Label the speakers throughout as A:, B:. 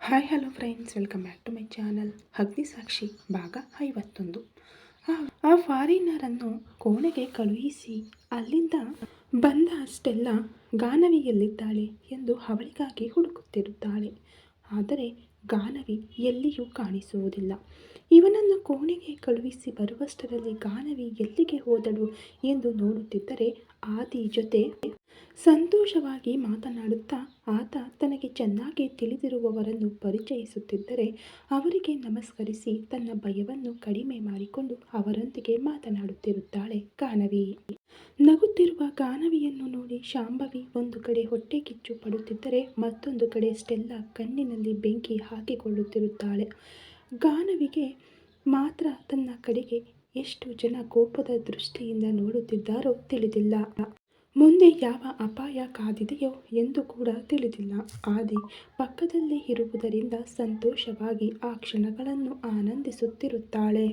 A: Hi hello friends, welcome back to my channel. Agnisakshi ಭಾಗ 51. ಆ ಫಾರಿನರನ್ನು ಕೋಣೆಗೆ ಕಳುಹಿಸಿ ಅಲ್ಲಿಂದ ಬಂದ ಅಷ್ಟೆಲ್ಲ ಗಾನವಿ ಎಲ್ಲಿದ್ದಾಳೆ ಎಂದು ಅವಳಿಗಾಗಿ ಹುಡುಕುತ್ತಿರುತ್ತಾಳೆ. ಆದರೆ ಗಾನವಿ ಎಲ್ಲಿಯೂ ಕಾಣಿಸುವುದಿಲ್ಲ. ಇವನನ್ನು ಕೋಣೆಗೆ ಕಳುಹಿಸಿ ಬರುವಷ್ಟರಲ್ಲಿ ಗಾನವಿ ಎಲ್ಲಿಗೆ ಹೋದಳು ಎಂದು ನೋಡುತ್ತಿದ್ದರೆ ಆದಿ ಜೊತೆ ಸಂತೋಷವಾಗಿ ಮಾತನಾಡುತ್ತಾ ಆತ ತನಗೆ ಚೆನ್ನಾಗಿ ತಿಳಿದಿರುವವರನ್ನು ಪರಿಚಯಿಸುತ್ತಿದ್ದರೆ ಅವರಿಗೆ ನಮಸ್ಕರಿಸಿ ತನ್ನ ಭಯವನ್ನು ಕಡಿಮೆ ಮಾಡಿಕೊಂಡು ಅವರೊಂದಿಗೆ ಮಾತನಾಡುತ್ತಿರುತ್ತಾಳೆ ಗಾನವಿ. ನಗುತ್ತಿರುವ ಗಾನವಿಯನ್ನು ನೋಡಿ ಶಾಂಭವಿ ಒಂದು ಕಡೆ ಹೊಟ್ಟೆ ಕಿಚ್ಚು ಪಡುತ್ತಿದ್ದರೆ ಮತ್ತೊಂದು ಕಡೆ ಸ್ಟೆಲ್ಲಾ ಕಣ್ಣಿನಲ್ಲಿ ಬೆಂಕಿ ಹಾಕಿಕೊಳ್ಳುತ್ತಿರುತ್ತಾಳೆ. ಗಾನವಿಗೆ ಮಾತ್ರ ತನ್ನ ಕಡೆಗೆ ಎಷ್ಟು ಜನ ಕೋಪದ ದೃಷ್ಟಿಯಿಂದ ನೋಡುತ್ತಿದ್ದಾರೋ ತಿಳಿದಿಲ್ಲ. ಮುಂದೆ ಯಾವ ಅಪಾಯ ಕಾದಿದೆಯೋ ಎಂದು ಕೂಡ ತಿಳಿದಿಲ್ಲ. ಆದಿ ಪಕ್ಕದಲ್ಲೇ ಇರುವುದರಿಂದ ಸಂತೋಷವಾಗಿ ಆ ಕ್ಷಣಗಳನ್ನು ಆನಂದಿಸುತ್ತಿರುತ್ತಾಳೆ.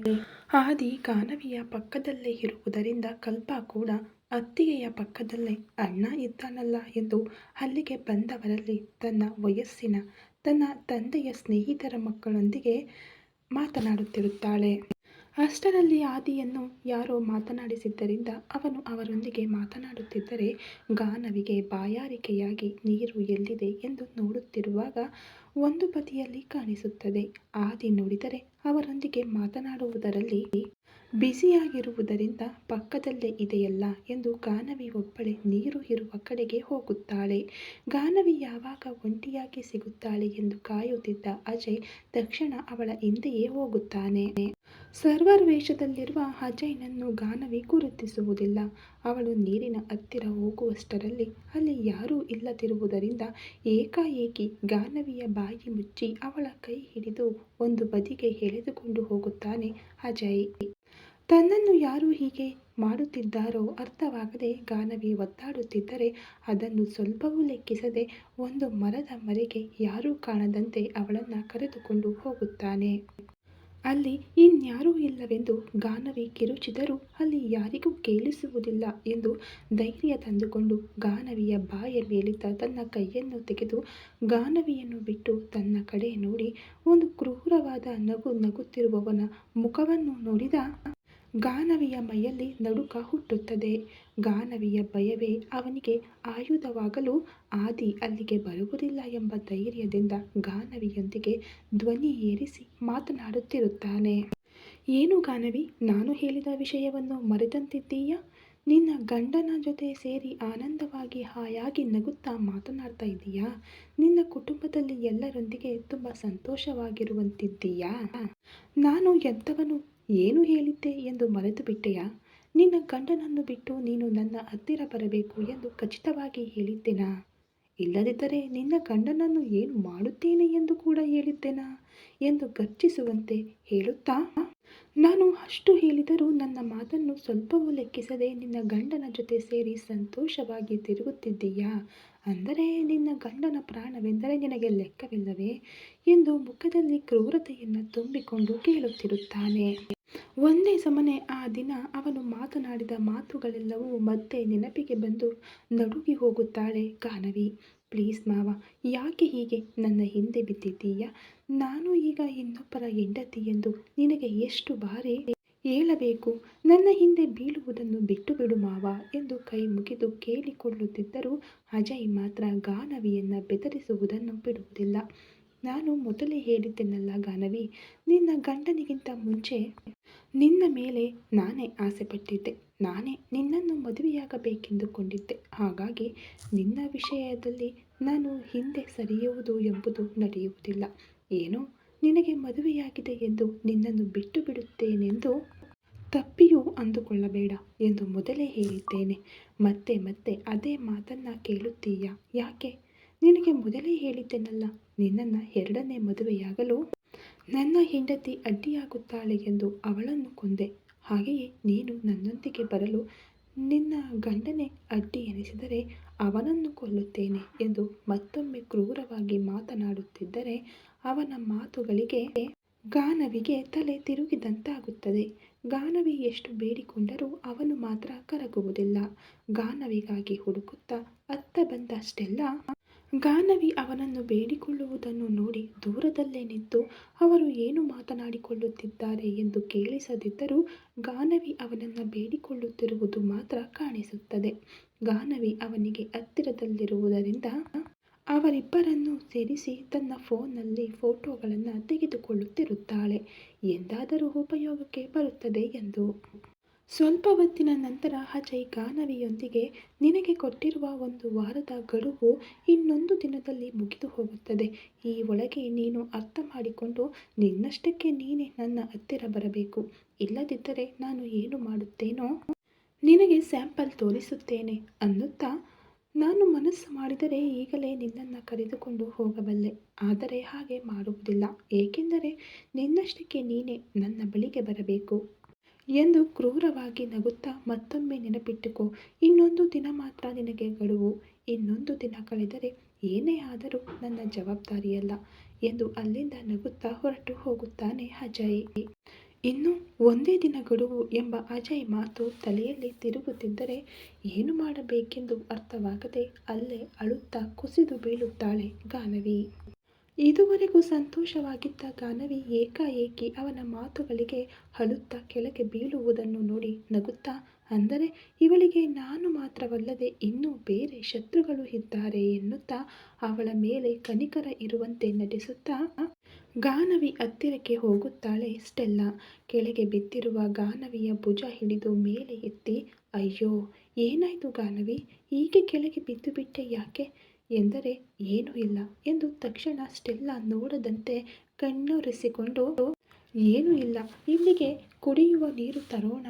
A: ಆದಿ ಗಾನವಿಯ ಪಕ್ಕದಲ್ಲೇ ಇರುವುದರಿಂದ ಕಲ್ಪ ಕೂಡ ಅತ್ತಿಗೆಯ ಪಕ್ಕದಲ್ಲೇ ಅಣ್ಣ ಇದ್ದಾನಲ್ಲ ಎಂದು ಅಲ್ಲಿಗೆ ಬಂದವರಲ್ಲಿ ತನ್ನ ವಯಸ್ಸಿನ ತನ್ನ ತಂದೆಯ ಸ್ನೇಹಿತರ ಮಕ್ಕಳೊಂದಿಗೆ ಮಾತನಾಡುತ್ತಿರುತ್ತಾಳೆ. ಅಷ್ಟರಲ್ಲಿ ಆದಿಯನ್ನು ಯಾರೋ ಮಾತನಾಡಿಸಿದ್ದರಿಂದ ಅವನು ಅವರೊಂದಿಗೆ ಮಾತನಾಡುತ್ತಿದ್ದರೆ ಗಾನವಿಗೆ ಬಾಯಾರಿಕೆಯಾಗಿ ನೀರು ಎಲ್ಲಿದೆ ಎಂದು ನೋಡುತ್ತಿರುವಾಗ ಒಂದು ಬದಿಯಲ್ಲಿ ಕಾಣಿಸುತ್ತದೆ. ಆದಿ ನೋಡಿದರೆ ಅವರೊಂದಿಗೆ ಮಾತನಾಡುವುದರಲ್ಲಿ ಬ್ಯುಸಿಯಾಗಿರುವುದರಿಂದ ಪಕ್ಕದಲ್ಲೇ ಇದೆಯಲ್ಲ ಎಂದು ಗಾನವಿ ಒಬ್ಬಳೇ ನೀರು ಇರುವ ಕಡೆಗೆ ಹೋಗುತ್ತಾಳೆ. ಗಾನವಿ ಯಾವಾಗ ಒಂಟಿಯಾಗಿ ಸಿಗುತ್ತಾಳೆ ಎಂದು ಕಾಯುತ್ತಿದ್ದ ಅಜಯ್ ತಕ್ಷಣ ಅವಳ ಹಿಂದೆಯೇ ಹೋಗುತ್ತಾನೆ. ಸರ್ವರ್ ವೇಷದಲ್ಲಿರುವ ಅಜಯ್ನನ್ನು ಗಾನವಿ ಗುರುತಿಸುವುದಿಲ್ಲ. ಅವಳು ನೀರಿನ ಹತ್ತಿರ ಹೋಗುವಷ್ಟರಲ್ಲಿ ಅಲ್ಲಿ ಯಾರೂ ಇಲ್ಲದಿರುವುದರಿಂದ ಏಕಾಏಕಿ ಗಾನವಿಯ ಬಾಯಿ ಮುಚ್ಚಿ ಅವಳ ಕೈ ಹಿಡಿದು ಒಂದು ಬದಿಗೆ ಎಳೆದುಕೊಂಡು ಹೋಗುತ್ತಾನೆ ಅಜಯ್. ತನ್ನನ್ನು ಯಾರು ಹೀಗೆ ಮಾಡುತ್ತಿದ್ದಾರೋ ಅರ್ಥವಾಗದೆ ಗಾನವಿ ಒದ್ದಾಡುತ್ತಿದ್ದರೆ ಅದನ್ನು ಸ್ವಲ್ಪವೂ ಲೆಕ್ಕಿಸದೆ ಒಂದು ಮರದ ಮರೆಗೆ ಯಾರೂ ಕಾಣದಂತೆ ಅವಳನ್ನು ಕರೆದುಕೊಂಡು ಹೋಗುತ್ತಾನೆ. ಅಲ್ಲಿ ಇನ್ಯಾರೂ ಇಲ್ಲವೆಂದು ಗಾನವಿ ಕಿರುಚಿದರೂ ಅಲ್ಲಿ ಯಾರಿಗೂ ಕೇಳಿಸುವುದಿಲ್ಲ ಎಂದು ಧೈರ್ಯ ತಂದುಕೊಂಡು ಗಾನವಿಯ ಬಾಯ ಮೇಲಿದ್ದ ತನ್ನ ಕೈಯನ್ನು ತೆಗೆದು ಗಾನವಿಯನ್ನು ಬಿಟ್ಟು ತನ್ನ ಕಡೆ ನೋಡಿ ಒಂದು ಕ್ರೂರವಾದ ನಗು ನಗುತ್ತಿರುವವನ ಮುಖವನ್ನು ನೋಡಿದ ಗಾನವಿಯ ಮೈಯಲ್ಲಿ ನಡುಕ ಹುಟ್ಟುತ್ತದೆ. ಗಾನವಿಯ ಭಯವೇ ಅವನಿಗೆ ಆಯುಧವಾಗಲು ಆದಿ ಅಲ್ಲಿಗೆ ಬರುವುದಿಲ್ಲ ಎಂಬ ಧೈರ್ಯದಿಂದ ಗಾನವಿಯೊಂದಿಗೆ ಧ್ವನಿ ಏರಿಸಿ ಮಾತನಾಡುತ್ತಿರುತ್ತಾನೆ. ಏನು ಗಾನವಿ, ನಾನು ಹೇಳಿದ ವಿಷಯವನ್ನು ಮರೆತಂತಿದ್ದೀಯಾ? ನಿನ್ನ ಗಂಡನ ಜೊತೆ ಸೇರಿ ಆನಂದವಾಗಿ ಹಾಯಾಗಿ ನಗುತ್ತಾ ಮಾತನಾಡ್ತಾ ಇದ್ದೀಯಾ? ನಿನ್ನ ಕುಟುಂಬದಲ್ಲಿ ಎಲ್ಲರೊಂದಿಗೆ ತುಂಬ ಸಂತೋಷವಾಗಿರುವಂತಿದ್ದೀಯಾ? ನಾನು ಎಂಥವನು, ಏನು ಹೇಳಿದ್ದೆ ಎಂದು ಮರೆತು ಬಿಟ್ಟೆಯಾ? ನಿನ್ನ ಗಂಡನನ್ನು ಬಿಟ್ಟು ನೀನು ನನ್ನ ಹತ್ತಿರ ಬರಬೇಕು ಎಂದು ಖಚಿತವಾಗಿ ಹೇಳಿದ್ದೆನಾ? ಇಲ್ಲದಿದ್ದರೆ ನಿನ್ನ ಗಂಡನನ್ನು ಏನು ಮಾಡುತ್ತೇನೆ ಎಂದು ಕೂಡ ಹೇಳಿದ್ದೆನಾ ಎಂದು ಗರ್ಜಿಸುವಂತೆ ಹೇಳುತ್ತಾ, ನಾನು ಅಷ್ಟು ಹೇಳಿದರೂ ನನ್ನ ಮಾತನ್ನು ಸ್ವಲ್ಪವೂ ಲೆಕ್ಕಿಸದೆ ನಿನ್ನ ಗಂಡನ ಜೊತೆ ಸೇರಿ ಸಂತೋಷವಾಗಿ ತಿರುಗುತ್ತಿದ್ದೀಯಾ? ಅಂದರೆ ನಿನ್ನ ಗಂಡನ ಪ್ರಾಣವೆಂದರೆ ನಿನಗೆ ಲೆಕ್ಕವಿಲ್ಲವೇ ಎಂದು ಮುಖದಲ್ಲಿ ಕ್ರೂರತೆಯನ್ನು ತುಂಬಿಕೊಂಡು ಕೇಳುತ್ತಿರುತ್ತಾನೆ. ಒಂದೇ ಸಮನೆ ಆ ದಿನ ಅವನು ಮಾತನಾಡಿದ ಮಾತುಗಳೆಲ್ಲವೂ ಮತ್ತೆ ನೆನಪಿಗೆ ಬಂದು ನಡುಗಿ ಹೋಗುತ್ತಾಳೆ ಗಾನವಿ. ಪ್ಲೀಸ್ ಮಾವ, ಯಾಕೆ ಹೀಗೆ ನನ್ನ ಹಿಂದೆ ಬಿದ್ದಿದ್ದೀಯಾ? ನಾನು ಈಗ ಇನ್ನೊಬ್ಬರ ಹೆಂಡತಿ ಎಂದು ನಿನಗೆ ಎಷ್ಟು ಬಾರಿ ಹೇಳಬೇಕು? ನನ್ನ ಹಿಂದೆ ಬೀಳುವುದನ್ನು ಬಿಟ್ಟು ಬಿಡು ಮಾವ ಎಂದು ಕೈ ಮುಗಿದು ಕೇಳಿಕೊಳ್ಳುತ್ತಿದ್ದರೂ ಅಜಯ್ ಮಾತ್ರ ಗಾನವಿಯನ್ನು ಬೆದರಿಸುವುದನ್ನು ಬಿಡುವುದಿಲ್ಲ. ನಾನು ಮೊದಲೇ ಹೇಳಿದ್ದೆನಲ್ಲ ಗಾನವಿ, ನಿನ್ನ ಗಂಡನಿಗಿಂತ ಮುಂಚೆ ನಿನ್ನ ಮೇಲೆ ನಾನೇ ಆಸೆಪಟ್ಟಿದ್ದೆ. ನಾನೇ ನಿನ್ನನ್ನು ಮದುವೆಯಾಗಬೇಕೆಂದುಕೊಂಡಿದ್ದೆ. ಹಾಗಾಗಿ ನಿನ್ನ ವಿಷಯದಲ್ಲಿ ನಾನು ಹಿಂದೆ ಸರಿಯುವುದು ಎಂಬುದು ನಡೆಯುವುದಿಲ್ಲ. ಏನೋ ನಿನಗೆ ಮದುವೆಯಾಗಿದೆ ಎಂದು ನಿನ್ನನ್ನು ಬಿಟ್ಟು ಬಿಡುತ್ತೇನೆಂದು ತಪ್ಪಿಯೂ ಅಂದುಕೊಳ್ಳಬೇಡ ಎಂದು ಮೊದಲೇ ಹೇಳಿದ್ದೇನೆ. ಮತ್ತೆ ಮತ್ತೆ ಅದೇ ಮಾತನ್ನು ಕೇಳುತ್ತೀಯಾ ಯಾಕೆ? ನಿನಗೆ ಮೊದಲೇ ಹೇಳಿದ್ದೆನಲ್ಲ, ನಿನ್ನನ್ನು ಎರಡನೇ ಮದುವೆಯಾಗಲು ನನ್ನ ಹೆಂಡತಿ ಅಡ್ಡಿಯಾಗುತ್ತಾಳೆ ಎಂದು ಅವಳನ್ನು ಕೊಂದೆ. ಹಾಗೆಯೇ ನೀನು ನನ್ನೊಂದಿಗೆ ಬರಲು ನಿನ್ನ ಗಂಡನೇ ಅಡ್ಡಿ ಎನಿಸಿದರೆ ಅವನನ್ನು ಕೊಲ್ಲುತ್ತೇನೆ ಎಂದು ಮತ್ತೊಮ್ಮೆ ಕ್ರೂರವಾಗಿ ಮಾತನಾಡುತ್ತಿದ್ದರೆ ಅವನ ಮಾತುಗಳಿಗೆ ಗಾನವಿಗೆ ತಲೆ ತಿರುಗಿದಂತಾಗುತ್ತದೆ. ಗಾನವಿ ಎಷ್ಟು ಬೇಡಿಕೊಂಡರೂ ಅವನು ಮಾತ್ರ ಕರಗುವುದಿಲ್ಲ. ಗಾನವಿಗಾಗಿ ಹುಡುಕುತ್ತಾ ಅತ್ತ ಬಂದ ಸ್ಟೆಲ್ಲಾ ಗಾನವಿ ಅವನನ್ನು ಬೇಡಿಕೊಳ್ಳುವುದನ್ನು ನೋಡಿ ದೂರದಲ್ಲೇ ನಿಂತು ಅವರು ಏನು ಮಾತನಾಡಿಕೊಳ್ಳುತ್ತಿದ್ದಾರೆ ಎಂದು ಕೇಳಿಸದಿದ್ದರೂ ಗಾನವಿ ಅವನನ್ನು ಬೇಡಿಕೊಳ್ಳುತ್ತಿರುವುದು ಮಾತ್ರ ಕಾಣಿಸುತ್ತದೆ. ಗಾನವಿ ಅವನಿಗೆ ಹತ್ತಿರದಲ್ಲಿರುವುದರಿಂದ ಅವರಿಬ್ಬರನ್ನು ಸೇರಿಸಿ ತನ್ನ ಫೋನ್ನಲ್ಲಿ ಫೋಟೋಗಳನ್ನು ತೆಗೆದುಕೊಳ್ಳುತ್ತಿರುತ್ತಾಳೆ. ಎಂದಾದರೂ ಉಪಯೋಗಕ್ಕೆ ಬರುತ್ತದೆ ಎಂದು. ಸ್ವಲ್ಪ ಹೊತ್ತಿನ ನಂತರ ಅಜಯ್ ಗಾನವಿಯೊಂದಿಗೆ ನಿನಗೆ ಕೊಟ್ಟಿರುವ 1 ವಾರದ ಗಡುವು ಇನ್ನೊಂದು ದಿನದಲ್ಲಿ ಮುಗಿದು ಹೋಗುತ್ತದೆ. ಈ ಒಳಗೆ ನೀನು ಅರ್ಥ ಮಾಡಿಕೊಂಡು ನಿನ್ನಷ್ಟಕ್ಕೆ ನೀನೇ ನನ್ನ ಹತ್ತಿರ ಬರಬೇಕು. ಇಲ್ಲದಿದ್ದರೆ ನಾನು ಏನು ಮಾಡುತ್ತೇನೋ ನಿನಗೆ ಸ್ಯಾಂಪಲ್ ತೋರಿಸುತ್ತೇನೆ ಅನ್ನುತ್ತಾ, ನಾನು ಮನಸ್ಸು ಮಾಡಿದರೆ ಈಗಲೇ ನಿನ್ನನ್ನು ಕರೆದುಕೊಂಡು ಹೋಗಬಲ್ಲೆ. ಆದರೆ ಹಾಗೆ ಮಾಡುವುದಿಲ್ಲ, ಏಕೆಂದರೆ ನಿನ್ನಷ್ಟಕ್ಕೆ ನೀನೇ ನನ್ನ ಬಳಿಗೆ ಬರಬೇಕು ಎಂದು ಕ್ರೂರವಾಗಿ ನಗುತ್ತಾ, ಮತ್ತೊಮ್ಮೆ ನೆನಪಿಟ್ಟುಕೋ, ಇನ್ನೊಂದು ದಿನ ಮಾತ್ರ ನಿನಗೆ ಗಡುವು. ಇನ್ನೊಂದು ದಿನ ಕಳೆದರೆ ಏನೇ ಆದರೂ ನನ್ನ ಜವಾಬ್ದಾರಿಯಲ್ಲ ಎಂದು ಅಲ್ಲಿಂದ ನಗುತ್ತಾ ಹೊರಟು ಹೋಗುತ್ತಾನೆ ಅಜಯ್. ಇನ್ನು ಒಂದೇ ದಿನ ಗಡುವು ಎಂಬ ಅಜಯ್ ಮಾತು ತಲೆಯಲ್ಲಿ ತಿರುಗುತ್ತಿದ್ದರೆ ಏನು ಮಾಡಬೇಕೆಂದು ಅರ್ಥವಾಗದೆ ಅಲ್ಲೇ ಅಳುತ್ತಾ ಕುಸಿದು ಬೀಳುತ್ತಾಳೆ ಗಾನವಿ. ಇದುವರೆಗೂ ಸಂತೋಷವಾಗಿದ್ದ ಗಾನವಿ ಏಕಾಏಕಿ ಅವನ ಮಾತುಗಳಿಗೆ ಅಳುತ್ತಾ ಕೆಳಗೆ ಬೀಳುವುದನ್ನು ನೋಡಿ ನಗುತ್ತಾ, ಅಂದರೆ ಇವಳಿಗೆ ನಾನು ಮಾತ್ರವಲ್ಲದೆ ಇನ್ನೂ ಬೇರೆ ಶತ್ರುಗಳು ಇದ್ದಾರೆ ಎನ್ನುತ್ತಾ ಅವಳ ಮೇಲೆ ಕನಿಕರ ಇರುವಂತೆ ನಟಿಸುತ್ತಾ ಗಾನವಿ ಹತ್ತಿರಕ್ಕೆ ಹೋಗುತ್ತಾಳೆ ಸ್ಟೆಲ್ಲಾ. ಕೆಳಗೆ ಬಿದ್ದಿರುವ ಗಾನವಿಯ ಭುಜ ಹಿಡಿದು ಮೇಲೆ ಎತ್ತಿ, ಅಯ್ಯೋ ಏನಾಯ್ತು ಗಾನವಿ, ಹೀಗೆ ಕೆಳಗೆ ಬಿದ್ದು ಬಿಟ್ಟೆ ಯಾಕೆ ಎಂದರೆ, ಏನೂ ಇಲ್ಲ ಎಂದು ತಕ್ಷಣ ಸ್ಟೆಲ್ಲಾ ನೋಡದಂತೆ ಕಣ್ಣೊರೆಸಿಕೊಂಡು, ಏನೂ ಇಲ್ಲ, ಇಲ್ಲಿಗೆ ಕುಡಿಯುವ ನೀರು ತರೋಣ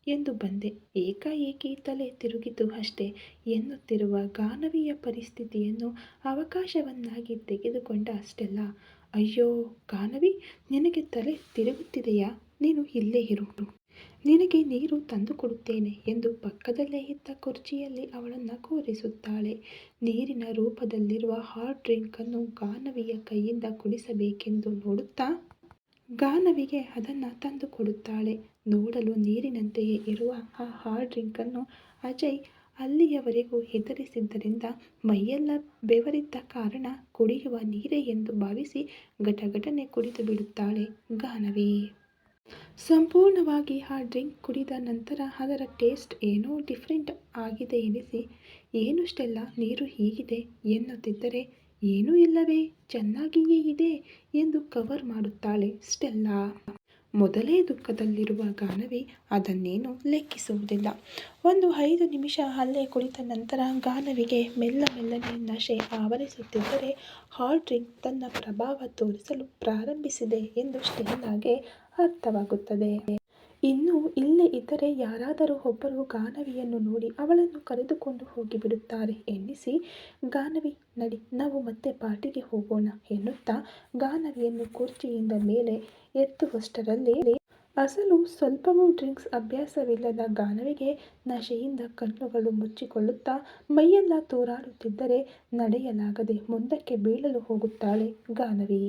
A: ಎಂದು ಬಂದೆ, ಏಕಾಏಕಿ ತಲೆ ತಿರುಗಿತು ಅಷ್ಟೇ ಎನ್ನುತ್ತಿರುವ ಗಾನವಿಯ ಪರಿಸ್ಥಿತಿಯನ್ನು ಅವಕಾಶವನ್ನಾಗಿ ತೆಗೆದುಕೊಂಡ ಸ್ಟೆಲ್ಲಾ, ಅಯ್ಯೋ ಗಾನವಿ, ನಿನಗೆ ತಲೆ ತಿರುಗುತ್ತಿದೆಯಾ, ನೀನು ಇಲ್ಲೇ ಇರು, ನಿನಗೆ ನೀರು ತಂದುಕೊಡುತ್ತೇನೆ ಎಂದು ಪಕ್ಕದಲ್ಲೇ ಇದ್ದ ಕುರ್ಚಿಯಲ್ಲಿ ಅವಳನ್ನು ಕೂರಿಸುತ್ತಾಳೆ. ನೀರಿನ ರೂಪದಲ್ಲಿರುವ ಹಾಟ್ ಡ್ರಿಂಕನ್ನು ಗಾನವಿಯ ಕೈಯಿಂದ ಕುಡಿಸಬೇಕೆಂದು ನೋಡುತ್ತಾ ಗಾನವಿಗೆ ಅದನ್ನು ತಂದು ಕೊಡುತ್ತಾಳೆ. ನೋಡಲು ನೀರಿನಂತೆಯೇ ಇರುವ ಆ ಹಾಟ್ ಡ್ರಿಂಕನ್ನು ಅಜಯ್ ಅಲ್ಲಿಯವರೆಗೂ ಹೆದರಿಸಿದ್ದರಿಂದ ಮೈಯೆಲ್ಲ ಬೆವರಿದ್ದ ಕಾರಣ ಕುಡಿಯುವ ನೀರೇ ಎಂದು ಭಾವಿಸಿ ಗಟಗಟನೆ ಕುಡಿದು ಬಿಡುತ್ತಾಳೆ ಗಾನವಿ. ಸಂಪೂರ್ಣವಾಗಿ ಆ ಡ್ರಿಂಕ್ ಕುಡಿದ ನಂತರ ಅದರ ಟೇಸ್ಟ್ ಏನೋ ಡಿಫ್ರೆಂಟ್ ಆಗಿದೆ ಎನಿಸಿ, ಏನು ಸ್ಟೆಲ್ಲಾ ನೀರು ಹೀಗಿದೆ ಎನ್ನುತ್ತಿದ್ದರೆ, ಏನೂ ಇಲ್ಲವೇ, ಚೆನ್ನಾಗಿಯೇ ಇದೆ ಎಂದು ಕವರ್ ಮಾಡುತ್ತಾಳೆ ಸ್ಟೆಲ್ಲಾ. ಮೊದಲೇ ದುಃಖದಲ್ಲಿರುವ ಗಾನವಿ ಅದನ್ನೇನು ಲೆಕ್ಕಿಸುವುದಿಲ್ಲ. ಒಂದು 5 ನಿಮಿಷ ಅಲ್ಲೇ ಕುಳಿತ ನಂತರ ಗಾನವಿಗೆ ಮೆಲ್ಲನೆ ನಶೆ ಆವರಿಸುತ್ತಿದ್ದರೆ ಹಾಟ್ ಡ್ರಿಂಕ್ ತನ್ನ ಪ್ರಭಾವ ತೋರಿಸಲು ಪ್ರಾರಂಭಿಸಿದೆ ಎಂದು ಸ್ಟೆಲ್ಲಾಗೆ ಅರ್ಥವಾಗುತ್ತದೆ. ಇನ್ನು ಇಲ್ಲೇ ಇದ್ದರೆ ಯಾರಾದರೂ ಒಬ್ಬರು ಗಾನವಿಯನ್ನು ನೋಡಿ ಅವಳನ್ನು ಕರೆದುಕೊಂಡು ಹೋಗಿಬಿಡುತ್ತಾರೆ ಎನ್ನಿಸಿ, ಗಾನವಿ ನಡಿ, ನಾವು ಮತ್ತೆ ಪಾರ್ಟಿಗೆ ಹೋಗೋಣ ಎನ್ನುತ್ತಾ ಗಾನವಿಯನ್ನು ಕುರ್ಚಿಯಿಂದ ಮೇಲೆ ಎತ್ತುವಷ್ಟರಲ್ಲಿ ಅಸಲು ಸ್ವಲ್ಪವೂ ಡ್ರಿಂಕ್ಸ್ ಅಭ್ಯಾಸವಿಲ್ಲದ ಗಾನವಿಗೆ ನಶೆಯಿಂದ ಕಣ್ಣುಗಳು ಮುಚ್ಚಿಕೊಳ್ಳುತ್ತಾ ಮೈಯೆಲ್ಲ ತೂರಾಡುತ್ತಿದ್ದರೆ ನಡೆಯಲಾಗದೆ ಮುಂದಕ್ಕೆ ಬೀಳಲು ಹೋಗುತ್ತಾಳೆ ಗಾನವಿ.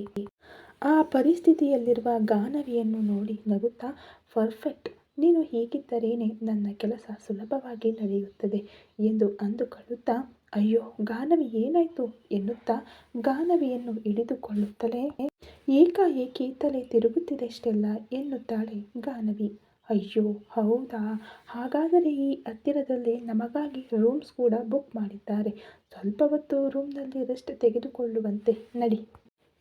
A: ಆ ಪರಿಸ್ಥಿತಿಯಲ್ಲಿರುವ ಗಾನವಿಯನ್ನು ನೋಡಿ ನಗುತ್ತಾ, ಪರ್ಫೆಕ್ಟ್, ನೀನು ಹೀಗಿದ್ದರೇನೆ ನನ್ನ ಕೆಲಸ ಸುಲಭವಾಗಿ ನಡೆಯುತ್ತದೆ ಎಂದು ಅಂದುಕೊಳ್ಳುತ್ತಾ, ಅಯ್ಯೋ ಗಾನವಿ ಏನಾಯ್ತು ಎನ್ನುತ್ತಾ ಗಾನವಿಯನ್ನು ಹಿಡಿದುಕೊಳ್ಳುತ್ತಲೇ, ಏಕಾಏಕಿ ತಲೆ ತಿರುಗುತ್ತಿದೆ ಸ್ಟೆಲ್ಲಾ ಎನ್ನುತ್ತಾಳೆ ಗಾನವಿ. ಅಯ್ಯೋ ಹೌದಾ, ಹಾಗಾದರೆ ಈ ಹತ್ತಿರದಲ್ಲೇ ನಮಗಾಗಿ ರೂಮ್ಸ್ ಕೂಡ ಬುಕ್ ಮಾಡಿದ್ದಾರೆ, ಸ್ವಲ್ಪ ಹೊತ್ತು ರೂಮ್ನಲ್ಲಿ ರೆಸ್ಟ್ ತೆಗೆದುಕೊಳ್ಳುವಂತೆ ನಡಿ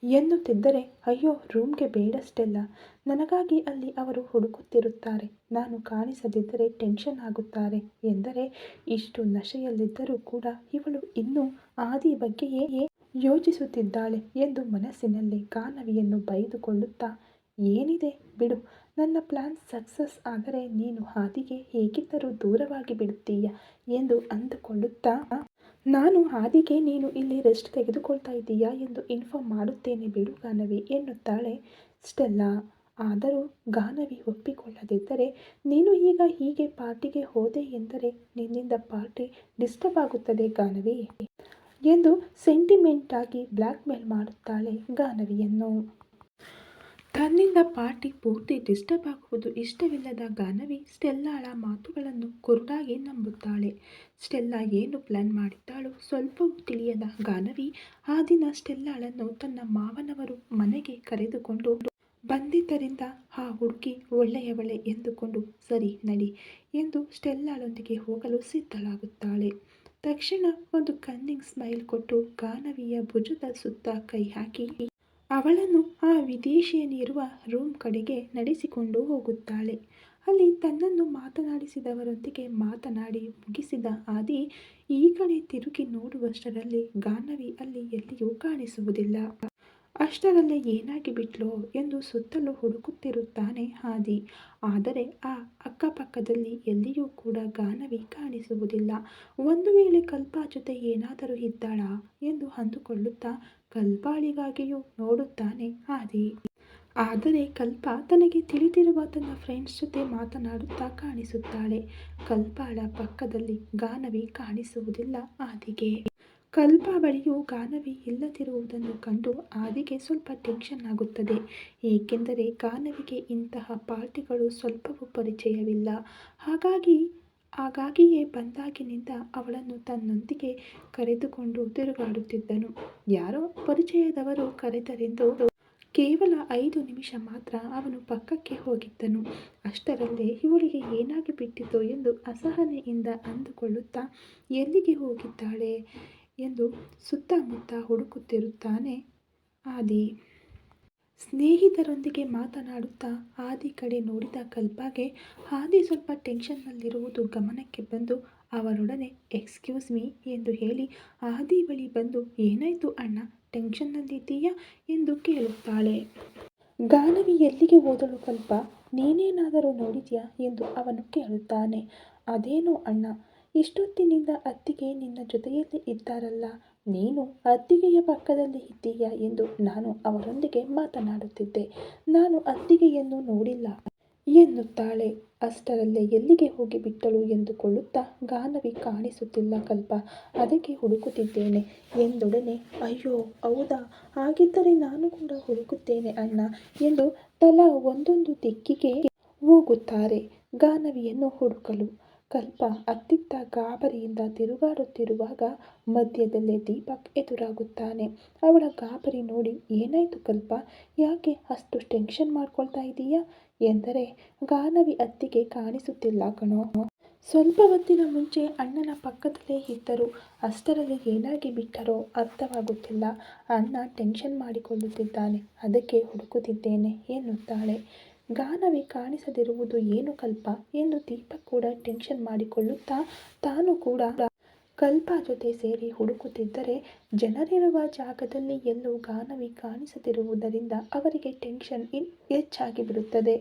A: ಎನ್ನುತ್ತಿದ್ದರೆ, ಅಯ್ಯೋ ರೂಮ್ಗೆ ಬೇಡ ಸ್ಟೆಲ್ಲಾ, ನನಗಾಗಿ ಅಲ್ಲಿ ಅವರು ಹುಡುಕುತ್ತಿರುತ್ತಾರೆ, ನಾನು ಕಾಣಿಸದಿದ್ದರೆ ಟೆನ್ಷನ್ ಆಗುತ್ತಾರೆ ಎಂದರೆ, ಇಷ್ಟು ನಶೆಯಲ್ಲಿದ್ದರೂ ಕೂಡ ಇವಳು ಇನ್ನೂ ಆದಿ ಬಗ್ಗೆಯೇ ಯೋಚಿಸುತ್ತಿದ್ದಾಳೆ ಎಂದು ಮನಸ್ಸಿನಲ್ಲಿ ಗಾನವಿಯನ್ನು ಬೈದುಕೊಳ್ಳುತ್ತಾ, ಏನಿದೆ ಬಿಡು, ನನ್ನ ಪ್ಲಾನ್ ಸಕ್ಸಸ್ ಆದರೆ ನೀನು ಆದಿಗೆ ಹೇಗಿದ್ದರೂ ದೂರವಾಗಿ ಬಿಡುತ್ತೀಯ ಎಂದು ಅಂದುಕೊಳ್ಳುತ್ತಾ, ನಾನು ಆದಿಗೆ ನೀನು ಇಲ್ಲಿ ರೆಸ್ಟ್ ತೆಗೆದುಕೊಳ್ತಾ ಇದ್ದೀಯಾ ಎಂದು ಇನ್ಫಾರ್ಮ್ ಮಾಡುತ್ತೇನೆ ಬಿಡು ಗಾನವಿ ಎನ್ನುತ್ತಾಳೆ ಸ್ಟೆಲ್ಲಾ. ಆದರೂ ಗಾನವಿ ಒಪ್ಪಿಕೊಳ್ಳದಿದ್ದರೆ, ನೀನು ಈಗ ಹೀಗೆ ಪಾರ್ಟಿಗೆ ಹೋದೆ ಎಂದರೆ ನಿನ್ನಿಂದ ಪಾರ್ಟಿ ಡಿಸ್ಟರ್ಬ್ ಆಗುತ್ತದೆ ಗಾನವಿ ಎಂದು ಸೆಂಟಿಮೆಂಟ್ ಆಗಿ ಬ್ಲ್ಯಾಕ್ ಮೇಲ್ ಮಾಡುತ್ತಾಳೆ ಗಾನವಿಯನ್ನು. ತನ್ನಿಂದ ಪಾರ್ಟಿ ಪೂರ್ತಿ ಡಿಸ್ಟರ್ಬ್ ಆಗುವುದು ಇಷ್ಟವಿಲ್ಲದ ಗಾನವಿ ಸ್ಟೆಲ್ಲಾಳ ಮಾತುಗಳನ್ನು ಕುರುಡಾಗಿ ನಂಬುತ್ತಾಳೆ. ಸ್ಟೆಲ್ಲಾ ಏನು ಪ್ಲಾನ್ ಮಾಡಿದ್ದಾಳೋ ಸ್ವಲ್ಪವೂ ತಿಳಿಯದ ಗಾನವಿ ಆ ದಿನ ಸ್ಟೆಲ್ಲಾಳನ್ನು ತನ್ನ ಮಾವನವರು ಮನೆಗೆ ಕರೆದುಕೊಂಡು ಬಂದಿದ್ದರಿಂದ ಆ ಹುಡುಗಿ ಒಳ್ಳೆಯವಳೆ ಎಂದುಕೊಂಡು ಸರಿ ನಡಿ ಎಂದು ಸ್ಟೆಲ್ಲಾಳೊಂದಿಗೆ ಹೋಗಲು ಸಿದ್ಧಳಾಗುತ್ತಾಳೆ. ತಕ್ಷಣ ಒಂದು ಕನ್ನಿಂಗ್ ಸ್ಮೈಲ್ ಕೊಟ್ಟು ಗಾನವಿಯ ಭುಜದ ಸುತ್ತ ಕೈ ಹಾಕಿ ಅವಳನ್ನು ಆ ವಿದೇಶಿಯನಿರುವ ರೂಮ್ ಕಡೆಗೆ ನಡೆಸಿಕೊಂಡು ಹೋಗುತ್ತಾಳೆ. ಅಲ್ಲಿ ತನ್ನನ್ನು ಮಾತನಾಡಿಸಿದವರೊಂದಿಗೆ ಮಾತನಾಡಿ ಮುಗಿಸಿದ ಆದಿ ಈ ಕಡೆ ತಿರುಗಿ ನೋಡುವಷ್ಟರಲ್ಲಿ ಗಾನವಿ ಅಲ್ಲಿ ಎಲ್ಲಿಯೂ ಕಾಣಿಸುವುದಿಲ್ಲ. ಅಷ್ಟರಲ್ಲೇ ಏನಾಗಿ ಬಿಟ್ಲೋ ಎಂದು ಸುತ್ತಲೂ ಹುಡುಕುತ್ತಿರುತ್ತಾನೆ ಆದಿ. ಆದರೆ ಆ ಅಕ್ಕಪಕ್ಕದಲ್ಲಿ ಎಲ್ಲಿಯೂ ಕೂಡ ಗಾನವಿ ಕಾಣಿಸುವುದಿಲ್ಲ. ಒಂದು ವೇಳೆ ಕಲ್ಪಾ ಜೊತೆ ಏನಾದರೂ ಇದ್ದಾಳಾ ಎಂದು ಅಂದುಕೊಳ್ಳುತ್ತಾ ಕಲ್ಪಾಳಿಗಾಗಿಯೂ ನೋಡುತ್ತಾನೆ ಆದಿ. ಆದರೆ ಕಲ್ಪ ತನಗೆ ತಿಳಿದಿರುವ ತನ್ನ ಫ್ರೆಂಡ್ಸ್ ಜೊತೆ ಮಾತನಾಡುತ್ತಾ ಕಾಣಿಸುತ್ತಾಳೆ. ಕಲ್ಪಾಳ ಪಕ್ಕದಲ್ಲಿ ಗಾನವಿ ಕಾಣಿಸುವುದಿಲ್ಲ ಆದಿಗೆ. ಕಲ್ಪ ಬಳಿಯೂ ಗಾನವಿ ಇಲ್ಲದಿರುವುದನ್ನು ಕಂಡು ಆದಿಗೆ ಸ್ವಲ್ಪ ಟೆನ್ಷನ್ ಆಗುತ್ತದೆ. ಏಕೆಂದರೆ ಗಾನವಿಗೆ ಇಂತಹ ಪಾರ್ಟಿಗಳು ಸ್ವಲ್ಪವೂ ಪರಿಚಯವಿಲ್ಲ. ಹಾಗಾಗಿಯೇ ಬಂದಾಗಿನಿಂದ ಅವಳನ್ನು ತನ್ನೊಂದಿಗೆ ಕರೆದುಕೊಂಡು ತಿರುಗಾಡುತ್ತಿದ್ದನು. ಯಾರೋ ಪರಿಚಯದವರು ಕರೆದರೆಂದು ಕೇವಲ 5 ನಿಮಿಷ ಮಾತ್ರ ಅವನು ಪಕ್ಕಕ್ಕೆ ಹೋಗಿದ್ದನು. ಅಷ್ಟರಲ್ಲೇ ಇವಳಿಗೆ ಏನಾಗಿ ಬಿಟ್ಟಿತೋ ಎಂದು ಅಸಹನೆಯಿಂದ ಅಂದುಕೊಳ್ಳುತ್ತಾ ಎಲ್ಲಿಗೆ ಹೋಗಿದ್ದಾಳೆ ಎಂದು ಸುತ್ತಮುತ್ತ ಹುಡುಕುತ್ತಿರುತ್ತಾನೆ ಆದಿ. ಸ್ನೇಹಿತರೊಂದಿಗೆ ಮಾತನಾಡುತ್ತಾ ಆದಿ ಕಡೆ ನೋಡಿದ ಕಲ್ಪಾಗೆ ಆದಿ ಸ್ವಲ್ಪ ಟೆನ್ಷನ್ನಲ್ಲಿರುವುದು ಗಮನಕ್ಕೆ ಬಂದು ಅವರೊಡನೆ ಎಕ್ಸ್ಕ್ಯೂಸ್ ಮೀ ಎಂದು ಹೇಳಿ ಆದಿ ಬಳಿ ಬಂದು ಏನಾಯ್ತು ಅಣ್ಣ, ಟೆನ್ಷನ್ನಲ್ಲಿದ್ದೀಯಾ ಎಂದು ಕೇಳುತ್ತಾಳೆ. ಗಾನವಿ ಎಲ್ಲಿಗೆ ಹೋದಳು ಕಲ್ಪ, ನೀನೇನಾದರೂ ನೋಡಿದ್ಯಾ ಎಂದು ಅವನು ಕೇಳುತ್ತಾನೆ. ಅದೇನೋ ಅಣ್ಣ, ಇಷ್ಟೊತ್ತಿನಿಂದ ಅತ್ತಿಗೆ ನಿನ್ನ ಜೊತೆಯಲ್ಲಿ ಇದ್ದಾರಲ್ಲ, ನೀನು ಅತ್ತಿಗೆಯ ಪಕ್ಕದಲ್ಲಿ ಇದ್ದೀಯಾ ಎಂದು ನಾನು ಅವರೊಂದಿಗೆ ಮಾತನಾಡುತ್ತಿದ್ದೆ. ನಾನು ಅತ್ತಿಗೆಯನ್ನು ನೋಡಿಲ್ಲ ಎನ್ನುತ್ತಾಳೆ. ಅಷ್ಟರಲ್ಲೇ ಎಲ್ಲಿಗೆ ಹೋಗಿಬಿಟ್ಟಳು ಎಂದುಕೊಳ್ಳುತ್ತಾ ಗಾನವಿ ಕಾಣಿಸುತ್ತಿಲ್ಲ ಕಲ್ಪ, ಅದಕ್ಕೆ ಹುಡುಕುತ್ತಿದ್ದೇನೆ ಎಂದೊಡನೆ ಅಯ್ಯೋ ಹೌದಾ, ಹಾಗಿದ್ದರೆ ನಾನು ಕೂಡ ಹುಡುಕುತ್ತೇನೆ ಅಣ್ಣ ಎಂದು ತಲಾ ಒಂದೊಂದು ದಿಕ್ಕಿಗೆ ಹೋಗುತ್ತಾರೆ ಗಾನವಿಯನ್ನು ಹುಡುಕಲು. ಕಲ್ಪ ಅತ್ತಿತ್ತ ಗಾಬರಿಯಿಂದ ತಿರುಗಾಡುತ್ತಿರುವಾಗ ಮಧ್ಯದಲ್ಲೇ ದೀಪಕ್ ಎದುರಾಗುತ್ತಾನೆ. ಅವಳ ಗಾಬರಿ ನೋಡಿ ಏನಾಯ್ತು ಕಲ್ಪ, ಯಾಕೆ ಅಷ್ಟು ಟೆನ್ಷನ್ ಮಾಡ್ಕೊಳ್ತಾ ಇದೀಯಾ ಎಂದರೆ ಗಾನವಿ ಅತ್ತಿಗೆ ಕಾಣಿಸುತ್ತಿಲ್ಲ ಕಣೋ. ಸ್ವಲ್ಪ ಹೊತ್ತಿನ ಮುಂಚೆ ಅಣ್ಣನ ಪಕ್ಕದಲ್ಲೇ ಇದ್ದರು, ಅಷ್ಟರಲ್ಲಿ ಏನಾಗಿ ಬಿಟ್ಟರೋ ಅರ್ಥವಾಗುತ್ತಿಲ್ಲ. ಅಣ್ಣ ಟೆನ್ಷನ್ ಮಾಡಿಕೊಳ್ಳುತ್ತಿದ್ದಾನೆ, ಅದಕ್ಕೆ ಹುಡುಕುತ್ತಿದ್ದೇನೆ ಎನ್ನುತ್ತಾಳೆ. ಗಾನವಿ ಕಾಣಿಸದಿರುವುದು ಏನು ಕಲ್ಪ ಎಂದು ದೀಪಕ್ ಕೂಡ ಟೆನ್ಷನ್ ಮಾಡಿಕೊಳ್ಳುತ್ತಾ ತಾನು ಕೂಡ ಕಲ್ಪ ಜೊತೆ ಸೇರಿ ಹುಡುಕುತ್ತಿದ್ದರೆ ಜನರಿರುವ ಜಾಗದಲ್ಲಿ ಎಲ್ಲೂ ಗಾನವಿ ಕಾಣಿಸದಿರುವುದರಿಂದ ಅವರಿಗೆ ಟೆನ್ಷನ್ ಹೆಚ್ಚಾಗಿ ಬಿಡುತ್ತದೆ.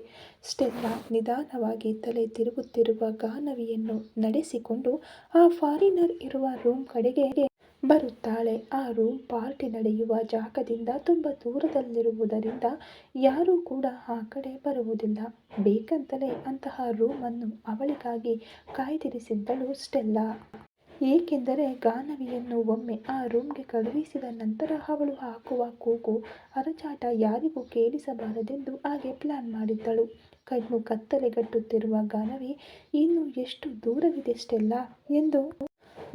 A: ಸ್ಟೆಲ್ಲಾ ನಿಧಾನವಾಗಿ ತಲೆ ತಿರುಗುತ್ತಿರುವ ಗಾನವಿಯನ್ನು ನಡೆಸಿಕೊಂಡು ಆ ಫಾರಿನರ್ ಇರುವ ರೂಮ್ ಕಡೆಗೆ ಬರುತ್ತಾಳೆ. ಆ ರೂಮ್ ಪಾರ್ಟಿ ನಡೆಯುವ ಜಾಗದಿಂದ ತುಂಬ ದೂರದಲ್ಲಿರುವುದರಿಂದ ಯಾರೂ ಕೂಡ ಆ ಕಡೆ ಬರುವುದಿಲ್ಲ. ಬೇಕಂತಲೇ ಅಂತಹ ರೂಮನ್ನು ಅವಳಿಗಾಗಿ ಕಾಯ್ದಿರಿಸಿದ್ದಳು ಸ್ಟೆಲ್ಲಾ. ಏಕೆಂದರೆ ಗಾನವಿಯನ್ನು ಒಮ್ಮೆ ಆ ರೂಮ್ಗೆ ಕಳುಹಿಸಿದ ನಂತರ ಅವಳು ಹಾಕುವ ಕೂಗು, ಅರಚಾಟ ಯಾರಿಗೂ ಕೇಳಿಸಬಾರದೆಂದು ಹಾಗೆ ಪ್ಲಾನ್ ಮಾಡಿದ್ದಳು. ಕಣ್ಣು ಕತ್ತಲೆಗಟ್ಟುತ್ತಿರುವ ಗಾನವಿ ಇನ್ನು ಎಷ್ಟು ದೂರವಿದೆ ಸ್ಟೆಲ್ಲಾ ಎಂದು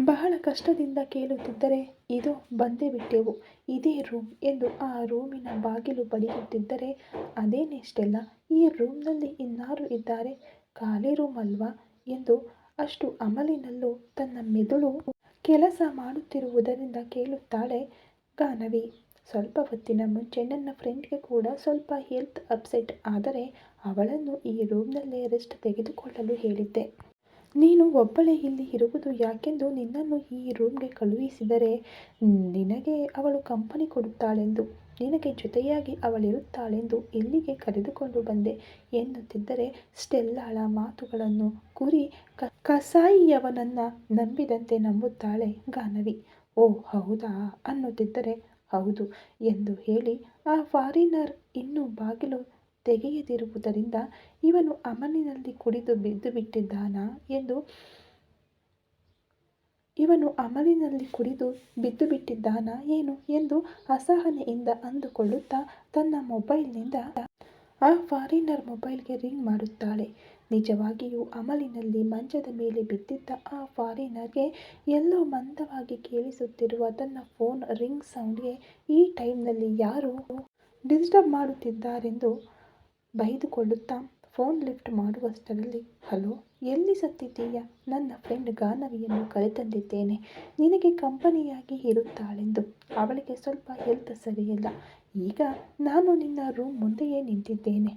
A: ಬಹಳ ಕಷ್ಟದಿಂದ ಕೇಳುತ್ತಿದ್ದರೆ ಇದೋ ಬಂದೇ ಬಿಟ್ಟೆವು, ಇದೇ ರೂಮ್ ಎಂದು ಆ ರೂಮಿನ ಬಾಗಿಲು ಬಡಿಯುತ್ತಿದ್ದರೆ ಅದೇನೇ ಸ್ಟೆಲ್ಲಾ, ಈ ರೂಮ್ನಲ್ಲಿ ಇನ್ನಾರು ಇದ್ದಾರೆ, ಖಾಲಿ ರೂಮ್ ಅಲ್ವಾ ಎಂದು ಅಷ್ಟು ಅಮಲಿನಲ್ಲೂ ತನ್ನ ಮೆದುಳು ಕೆಲಸ ಮಾಡುತ್ತಿರುವುದರಿಂದ ಕೇಳುತ್ತಾಳೆ ಗಾನವಿ. ಸ್ವಲ್ಪ ಹೊತ್ತಿನ ಮುಂಚೆ ನನ್ನ ಫ್ರೆಂಡ್ಗೆ ಕೂಡ ಸ್ವಲ್ಪ ಹೆಲ್ತ್ ಅಪ್ಸೆಟ್, ಆದರೆ ಅವಳನ್ನು ಈ ರೂಮ್ನಲ್ಲೇ ರೆಸ್ಟ್ ತೆಗೆದುಕೊಳ್ಳಲು ಹೇಳಿದ್ದೆ. ನೀನು ಒಬ್ಬಳೇ ಇಲ್ಲಿ ಇರುವುದು ಯಾಕೆಂದು ನಿನ್ನನ್ನು ಈ ರೂಮ್ಗೆ ಕಳುಹಿಸಿದರೆ ನಿನಗೆ ಅವಳು ಕಂಪನಿ ಕೊಡುತ್ತಾಳೆಂದು, ನಿನಗೆ ಜೊತೆಯಾಗಿ ಅವಳಿರುತ್ತಾಳೆಂದು ಇಲ್ಲಿಗೆ ಕರೆದುಕೊಂಡು ಬಂದೆ ಎನ್ನುತ್ತಿದ್ದರೆ ಸ್ಟೆಲ್ಲಾಳ ಮಾತುಗಳನ್ನು ಕುರಿ ಕಸಾಯಿಯವನನ್ನು ನಂಬಿದಂತೆ ನಂಬುತ್ತಾಳೆ ಗಾನವಿ. ಓ ಹೌದಾ ಅನ್ನುತ್ತಿದ್ದರೆ ಹೌದು ಎಂದು ಹೇಳಿ ಆ ಫಾರಿನರ್ ಇನ್ನೂ ಬಾಗಿಲು ತೆಗೆಯದಿರುವುದರಿಂದ ಇವನು ಅಮಲಿನಲ್ಲಿ ಕುಡಿದು ಬಿದ್ದು ಬಿಟ್ಟಿದ್ದಾನಾ ಏನು ಎಂದು ಅಸಹನೆಯಿಂದ ಅಂದುಕೊಳ್ಳುತ್ತಾ ತನ್ನ ಮೊಬೈಲ್ನಿಂದ ಆ ಫಾರಿನರ್ ಮೊಬೈಲ್ಗೆ ರಿಂಗ್ ಮಾಡುತ್ತಾಳೆ. ನಿಜವಾಗಿಯೂ ಅಮಲಿನಲ್ಲಿ ಮಂಚದ ಮೇಲೆ ಬಿದ್ದಿದ್ದ ಆ ಫಾರಿನರ್ಗೆ ಎಲ್ಲೋ ಮಂದವಾಗಿ ಕೇಳಿಸುತ್ತಿರುವ ತನ್ನ ಫೋನ್ ರಿಂಗ್ ಸೌಂಡ್ಗೆ ಈ ಟೈಮ್ನಲ್ಲಿ ಯಾರು ಡಿಸ್ಟರ್ಬ್ ಮಾಡುತ್ತಿದ್ದಾರೆಂದು ಬೈದುಕೊಳ್ಳುತ್ತಾ ಫೋನ್ ಲಿಫ್ಟ್ ಮಾಡುವಷ್ಟರಲ್ಲಿ, ಹಲೋ, ಎಲ್ಲಿ ಸತ್ತಿದ್ದೀಯಾ? ನನ್ನ ಫ್ರೆಂಡ್ ಗಾನವಿಯನ್ನು ಕರೆತಂದಿದ್ದೇನೆ, ನಿನಗೆ ಕಂಪನಿಯಾಗಿ ಇರುತ್ತಾಳೆಂದು. ಅವಳಿಗೆ ಸ್ವಲ್ಪ ಹೆಲ್ತ್ ಸರಿಯಿಲ್ಲ. ಈಗ ನಾನು ನಿನ್ನ ರೂಮ್ ಮುಂದೆಯೇ ನಿಂತಿದ್ದೇನೆ.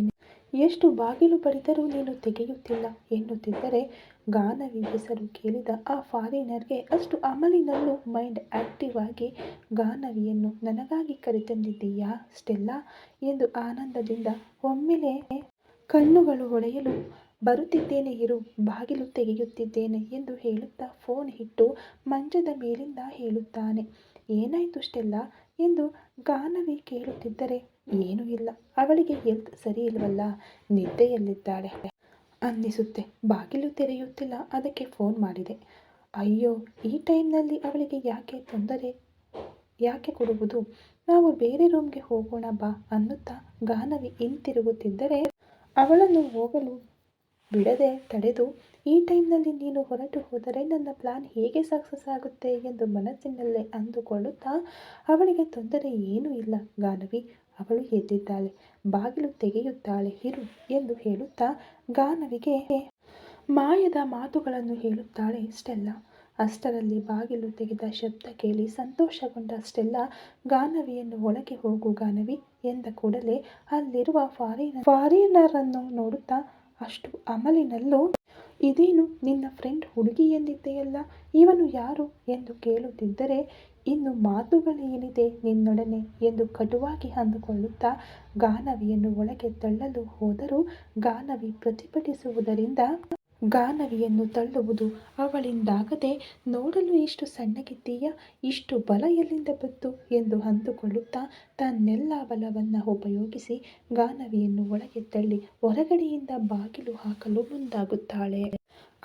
A: ಎಷ್ಟು ಬಾಗಿಲು ಬಡಿದರೂ ನೀನು ತೆಗೆಯುತ್ತಿಲ್ಲ ಎನ್ನುತ್ತಿದ್ದರೆ, ಗಾನವಿ ಹೆಸರು ಕೇಳಿದ ಆ ಫಾರಿನರ್ಗೆ ಅಷ್ಟು ಅಮಲಿನಲ್ಲೂ ಮೈಂಡ್ ಆಕ್ಟಿವ್ ಆಗಿ, ಗಾನವಿಯನ್ನು ನನಗಾಗಿ ಕರೆತಂದಿದ್ದೀಯಾ ಸ್ಟೆಲ್ಲಾ ಎಂದು ಆನಂದದಿಂದ ಒಮ್ಮೆಲೆ ಕಣ್ಣುಗಳು ಹೊಳೆಯಲು, ಬರುತ್ತಿದ್ದೇನೆ ಇರು, ಬಾಗಿಲು ತೆಗೆಯುತ್ತಿದ್ದೇನೆ ಎಂದು ಹೇಳುತ್ತಾ ಫೋನ್ ಇಟ್ಟು ಮಂಚದ ಮೇಲಿಂದ ಹೇಳುತ್ತಾನೆ. ಏನಾಯ್ತು ಸ್ಟೆಲ್ಲಾ ಎಂದು ಗಾನವಿ ಕೇಳುತ್ತಿದ್ದರೆ, ಏನೂ ಇಲ್ಲ, ಅವಳಿಗೆ ಹೆಲ್ತ್ ಸರಿ ಇಲ್ವಲ್ಲ, ನಿದ್ದೆಯಲ್ಲಿದ್ದಾಳೆ ಅನ್ನಿಸುತ್ತೆ, ಬಾಗಿಲು ತೆರೆಯುತ್ತಿಲ್ಲ, ಅದಕ್ಕೆ ಫೋನ್ ಮಾಡಿದೆ. ಅಯ್ಯೋ, ಈ ಟೈಮ್ನಲ್ಲಿ ಅವಳಿಗೆ ಯಾಕೆ ತೊಂದರೆ ಯಾಕೆ ಕೊಡುವುದು, ನಾವು ಬೇರೆ ರೂಮ್ಗೆ ಹೋಗೋಣ ಬಾ ಅನ್ನುತ್ತಾ ಗಾನವಿ ಹಿಂತಿರುಗುತ್ತಿದ್ದರೆ, ಅವಳನ್ನು ಹೋಗಲು ಬಿಡದೆ ತಡೆದು, ಈ ಟೈಮ್ನಲ್ಲಿ ನೀನು ಹೊರಟು ಹೋದರೆ ನನ್ನ ಪ್ಲಾನ್ ಹೇಗೆ ಸಕ್ಸಸ್ ಆಗುತ್ತೆ ಎಂದು ಮನಸ್ಸಿನಲ್ಲೇ ಅಂದುಕೊಳ್ಳುತ್ತಾ, ಅವಳಿಗೆ ತೊಂದರೆ ಏನೂ ಇಲ್ಲ ಗಾನವಿ, ಅವಳು ಎದ್ದಿದ್ದಾಳೆ, ಬಾಗಿಲು ತೆಗೆಯುತ್ತಾಳೆ ಇರು ಎಂದು ಹೇಳುತ್ತಾ ಗಾನವಿಗೆ ಮಾಯದ ಮಾತುಗಳನ್ನು ಹೇಳುತ್ತಾಳೆ ಸ್ಟೆಲ್ಲಾ. ಅಷ್ಟರಲ್ಲಿ ಬಾಗಿಲು ತೆಗೆದ ಶಬ್ದ ಕೇಳಿ ಸಂತೋಷಗೊಂಡ ಸ್ಟೆಲ್ಲಾ ಗಾನವಿಯನ್ನು ಒಳಗೆ ಹೋಗು ಗಾನವಿ ಎಂದ ಕೂಡಲೇ ಅಲ್ಲಿರುವ ಫಾರಿನರ್ ಅನ್ನು ನೋಡುತ್ತಾ, ಅಷ್ಟು ಅಮಲಿನಲ್ಲೂ ಇದೇನು ನಿನ್ನ ಫ್ರೆಂಡ್ ಹುಡುಗಿ ಎಂದಿದ್ದೆಯಲ್ಲ, ಇವನು ಯಾರು ಎಂದು ಕೇಳುತ್ತಿದ್ದರೆ, ಇನ್ನು ಮಾತುಗಳೇನಿದೆ ನಿನ್ನೊಡನೆ ಎಂದು ಕಟುವಾಗಿ ಅಂದುಕೊಳ್ಳುತ್ತಾ ಗಾನವಿಯನ್ನು ಒಳಗೆ ತಳ್ಳಲು ಹೋದರೂ ಗಾನವಿ ಪ್ರತಿಭಟಿಸುವುದರಿಂದ ಗಾನವಿಯನ್ನು ತಳ್ಳುವುದು ಅವಳಿಂದಾಗದೆ, ನೋಡಲು ಇಷ್ಟು ಸಣ್ಣಗಿದ್ದೀಯಾ, ಇಷ್ಟು ಬಲ ಎಲ್ಲಿಂದ ಬಂತು ಎಂದು ಅಂದುಕೊಳ್ಳುತ್ತಾ ತನ್ನೆಲ್ಲ ಬಲವನ್ನು ಉಪಯೋಗಿಸಿ ಗಾನವಿಯನ್ನು ಒಳಗೆ ತಳ್ಳಿ ಹೊರಗಡೆಯಿಂದ ಬಾಗಿಲು ಹಾಕಲು ಮುಂದಾಗುತ್ತಾಳೆ.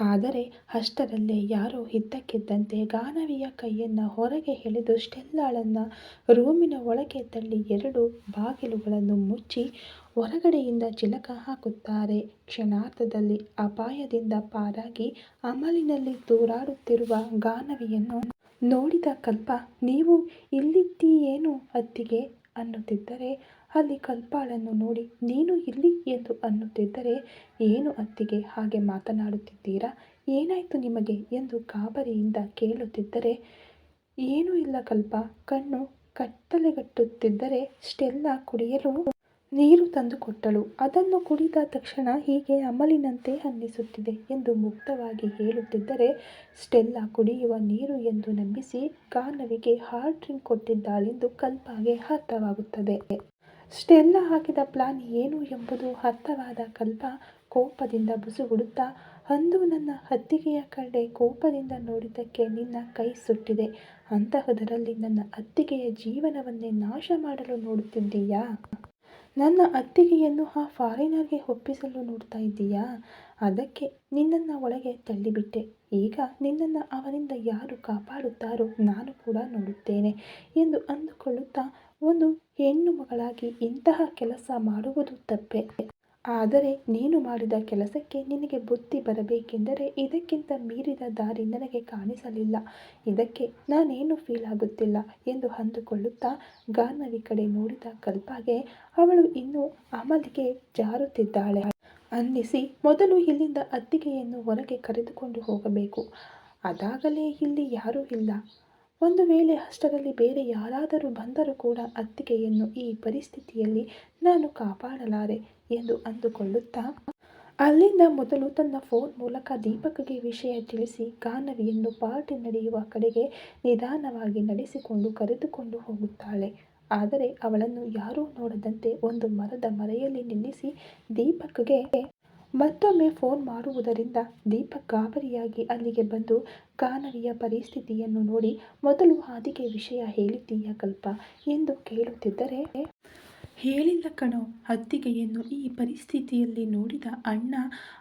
A: ಆದರೆ ಅಷ್ಟರಲ್ಲೇ ಯಾರೋ ಇದ್ದಕ್ಕಿದ್ದಂತೆ ಗಾನವಿಯ ಕೈಯನ್ನು ಹೊರಗೆ ಎಳೆದು ಸ್ಟೆಲ್ಲಾಳನ್ನು ರೂಮಿನ ಒಳಗೆ ತಳ್ಳಿ 2 ಬಾಗಿಲುಗಳನ್ನು ಮುಚ್ಚಿ ಹೊರಗಡೆಯಿಂದ ಚಿಲಕ ಹಾಕುತ್ತಾರೆ. ಕ್ಷಣಾರ್ಧದಲ್ಲಿ ಅಪಾಯದಿಂದ ಪಾರಾಗಿ ಅಮಲಿನಲ್ಲಿ ತೂರಾಡುತ್ತಿರುವ ಗಾನವಿಯನ್ನು ನೋಡಿದ ಕಲ್ಪ, ನೀವು ಇಲ್ಲಿದ್ದೀಯೇನು ಅತ್ತಿಗೆ ಅನ್ನುತ್ತಿದ್ದರೆ, ಅಲ್ಲಿ ಕಲ್ಪಾಳನ್ನು ನೋಡಿ ನೀನು ಇಲ್ಲಿ ಎಂದು ಅನ್ನುತ್ತಿದ್ದರೆ, ಏನು ಅತ್ತಿಗೆ ಹಾಗೆ ಮಾತನಾಡುತ್ತಿದ್ದೀರಾ, ಏನಾಯ್ತು ನಿಮಗೆ ಎಂದು ಗಾಬರಿಯಿಂದ ಕೇಳುತ್ತಿದ್ದರೆ, ಏನೂ ಇಲ್ಲ ಕಲ್ಪ, ಕಣ್ಣು ಕತ್ತಲೆಗಟ್ಟುತ್ತಿದ್ದರೆ ಸ್ಟೆಲ್ಲಾ ಕುಡಿಯಲು ನೀರು ತಂದುಕೊಟ್ಟಳು, ಅದನ್ನು ಕುಡಿದ ತಕ್ಷಣ ಹೀಗೆ ಅಮಲಿನಂತೆ ಅನ್ನಿಸುತ್ತಿದೆ ಎಂದು ಮುಕ್ತವಾಗಿ ಹೇಳುತ್ತಿದ್ದರೆ, ಸ್ಟೆಲ್ಲಾ ಕುಡಿಯುವ ನೀರು ಎಂದು ನಂಬಿಸಿ ಗಾನವಿಗೆ ಹಾರ್ಡ್ ಡ್ರಿಂಕ್ ಕೊಟ್ಟಿದ್ದಾಳೆಂದು ಕಲ್ಪಾಗೆ ಅರ್ಥವಾಗುತ್ತದೆ. ಸ್ಟೆಲ್ಲಾ ಹಾಕಿದ ಪ್ಲಾನ್ ಏನು ಎಂಬುದು ಅರ್ಥವಾದ ಕಲ್ಪ ಕೋಪದಿಂದ ಬುಸುಗುಡುತ್ತಾ, ಅಂದು ನನ್ನ ಅತ್ತಿಗೆಯ ಕಡೆ ಕೋಪದಿಂದ ನೋಡಿದ್ದಕ್ಕೆ ನಿನ್ನ ಕೈ ಸುಟ್ಟಿದೆ, ಅಂತಹದರಲ್ಲಿ ನನ್ನ ಅತ್ತಿಗೆಯ ಜೀವನವನ್ನೇ ನಾಶ ಮಾಡಲು ನೋಡುತ್ತಿದ್ದೀಯಾ, ನನ್ನ ಅತ್ತಿಗೆಯನ್ನು ಆ ಫಾರಿನರ್ಗೆ ಒಪ್ಪಿಸಲು ನೋಡ್ತಾ ಇದ್ದೀಯಾ, ಅದಕ್ಕೆ ನಿನ್ನನ್ನು ಒಳಗೆ ತಳ್ಳಿಬಿಟ್ಟೆ, ಈಗ ನಿನ್ನನ್ನು ಅವನಿಂದ ಯಾರು ಕಾಪಾಡುತ್ತಾರೋ ನಾನು ಕೂಡ ನೋಡುತ್ತೇನೆ ಎಂದು ಅಂದುಕೊಳ್ಳುತ್ತಾ, ಒಂದು ಹೆಣ್ಣು ಮಗಳಾಗಿ ಇಂತಹ ಕೆಲಸ ಮಾಡುವುದು ತಪ್ಪೆ, ಆದರೆ ನೀನು ಮಾಡಿದ ಕೆಲಸಕ್ಕೆ ನಿನಗೆ ಬುದ್ಧಿ ಬರಬೇಕೆಂದರೆ ಇದಕ್ಕಿಂತ ಮೀರಿದ ದಾರಿ ನನಗೆ ಕಾಣಿಸಲಿಲ್ಲ, ಇದಕ್ಕೆ ನಾನೇನು ಫೀಲ್ ಆಗುತ್ತಿಲ್ಲ ಎಂದು ಅಂದುಕೊಳ್ಳುತ್ತಾ ಗಾನವಿ ಕಡೆ ನೋಡಿದ ಕಲ್ಪಾಗೆ ಅವಳು ಇನ್ನೂ ಅಮಲಿಗೆ ಜಾರುತ್ತಿದ್ದಾಳೆ ಅನ್ನಿಸಿ, ಮೊದಲು ಇಲ್ಲಿಂದ ಅತ್ತಿಗೆಯನ್ನು ಹೊರಗೆ ಕರೆದುಕೊಂಡು ಹೋಗಬೇಕು, ಅದಾಗಲೇ ಇಲ್ಲಿ ಯಾರೂ ಇಲ್ಲ, ಒಂದು ವೇಳೆ ಅಷ್ಟರಲ್ಲಿ ಬೇರೆ ಯಾರಾದರೂ ಬಂದರೂ ಕೂಡ ಅತ್ತಿಗೆಯನ್ನು ಈ ಪರಿಸ್ಥಿತಿಯಲ್ಲಿ ನಾನು ಕಾಪಾಡಲಾರೆ ಎಂದು ಅಂದುಕೊಳ್ಳುತ್ತಾ ಅಲ್ಲಿಂದ ಮೊದಲು ತನ್ನ ಫೋನ್ ಮೂಲಕ ದೀಪಕ್ಗೆ ವಿಷಯ ತಿಳಿಸಿ ಗಾನವಿಯನ್ನು ಪಾರ್ಟಿ ನಡೆಯುವ ಕಡೆಗೆ ನಿಧಾನವಾಗಿ ನಡೆಸಿಕೊಂಡು ಕರೆದುಕೊಂಡು ಹೋಗುತ್ತಾಳೆ. ಆದರೆ ಅವಳನ್ನು ಯಾರೂ ನೋಡದಂತೆ ಒಂದು ಮರದ ಮರೆಯಲ್ಲಿ ನಿಲ್ಲಿಸಿ ದೀಪಕ್ಗೆ ಮತ್ತೊಮ್ಮೆ ಫೋನ್ ಮಾಡುವುದರಿಂದ ದೀಪಕ್ ಗಾಬರಿಯಾಗಿ ಅಲ್ಲಿಗೆ ಬಂದು ಗಾನವಿಯ ಪರಿಸ್ಥಿತಿಯನ್ನು ನೋಡಿ, ಮೊದಲು ಹಾದಿಗೆ ವಿಷಯ ಹೇಳಿದ್ದೀಯಾ ಕಲ್ಪ ಎಂದು ಕೇಳುತ್ತಿದ್ದರೆ, ಹೇಳಿಲ್ಲ ಕಣೋ, ಅತ್ತಿಗೆಯನ್ನು ಈ ಪರಿಸ್ಥಿತಿಯಲ್ಲಿ ನೋಡಿದ ಅಣ್ಣ